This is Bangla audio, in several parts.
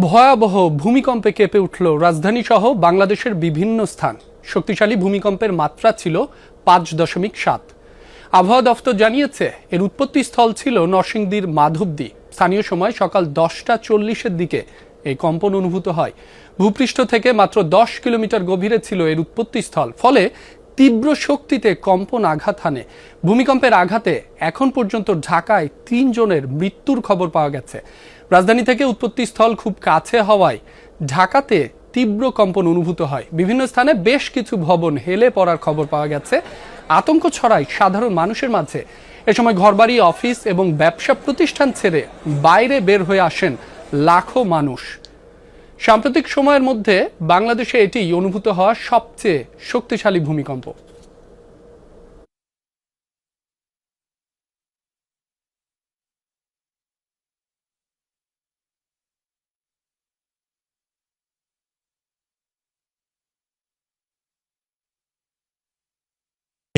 ভয়াবহ ভূমিকম্পে কেঁপে উঠল রাজধানী সহ বাংলাদেশের বিভিন্ন স্থান। শক্তিশালী ভূমিকম্পের মাত্রা ছিল 5.7। আবহাওয়া দফতর জানিয়েছে এর উৎপত্তিস্থল ছিল নরসিংদীর মাধবদী। স্থানীয় সময় সকাল 10:40-এর দিকে এই কম্পন অনুভূত হয়। ভূপৃষ্ঠ থেকে মাত্র 10 কিলোমিটার গভীরে ছিল এর উৎপত্তিস্থল, ফলে তীব্র শক্তিতে কম্পন আঘাত হানে। ভূমিকম্পের আঘাতে এখন পর্যন্ত ঢাকায় 3 জনের মৃত্যুর খবর পাওয়া গেছে। রাজধানী থেকে উৎপত্তিস্থল খুব কাছে হওয়ায় ঢাকাতে তীব্র কম্পন অনুভূত হয়। বিভিন্ন স্থানে বেশ কিছু ভবন হেলে পড়ার খবর পাওয়া গেছে। আতঙ্ক ছড়ায় সাধারণ মানুষের মাঝে। এ সময় ঘরবাড়ি, অফিস এবং ব্যবসা প্রতিষ্ঠান ছেড়ে বাইরে বের হয়ে আসেন লাখো মানুষ। সাম্প্রতিক সময়ের মধ্যে বাংলাদেশে এটি অনুভূত হওয়া সবচেয়ে শক্তিশালী ভূমিকম্প।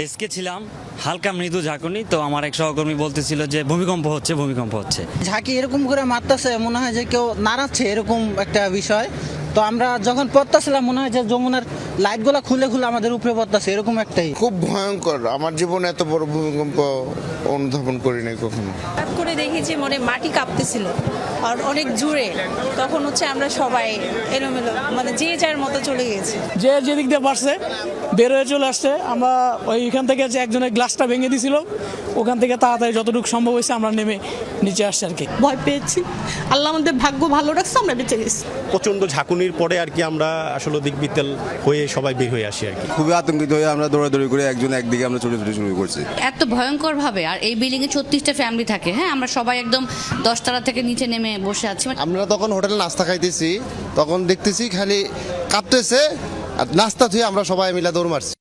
ডেস্কে ছিলাম, হালকা মৃদু ঝাঁকুনি, তো আমার এক সহকর্মী বলতেছিল যে ভূমিকম্প হচ্ছে। ঝাঁকি এরকম করে মারতেছে, মনে হয় যে কেউ নাড়াচ্ছে, এরকম একটা বিষয়। তো আমরা যখন পড়তেছিলাম মনে হয় যে যমুনার লাইটগুলো খুলে খুলে আমাদের উপরে পড়তেছে, এরকম একটাই। খুব ভয়ঙ্কর। আমার জীবনে এত বড় ভূমিকম্প অনুধাবন করি নাই কখনো। হঠাৎ করে দেখি যে মাটি কাঁপতেছিল আর অনেক জোরে। তখন আমরা সবাই এলোমেলো, যে যার মতো চলে গেছে। যে যেদিক দিয়ে পারছে বের হয়ে চলে আসছে। আমরা ওইখান থেকে যে একজনের গ্লাসটা ভেঙে দিয়েছিল, ওখান থেকে তাড়াতাড়ি যতটুকু সম্ভব হয়েছে আমরা নেমে নিচে আসছি আর কি। ভয় পেয়েছি, আল্লাহ আমাদের ভাগ্য ভালো রাখছে, আমরা বেঁচে গেছি। প্রচন্ড ঝাঁকুনির পরে আর কি আমরা আসলে দিকবিতেল হয়ে সবাই বের হয়ে আসি আর কি। খুবই আতঙ্কিত হয়ে আমরা দৌড়াদৌড়ি করে একজন একদিকে আমরা ছোট শুরু করছি। এত ভয়ঙ্কর ভাবে, আর এই বিল্ডিং এ 36টা ফ্যামিলি থাকে। হ্যাঁ, আমরা সবাই একদম 10 তলা থেকে নিচে নেমে বসে আছি। আমরা তখন হোটেলে নাস্তা খাইতেছি, তখন দেখতেছি খালি কাঁপতেছে আর নাস্তা ধুয়ে আমরা সবাই মিলে দৌড় মারছি।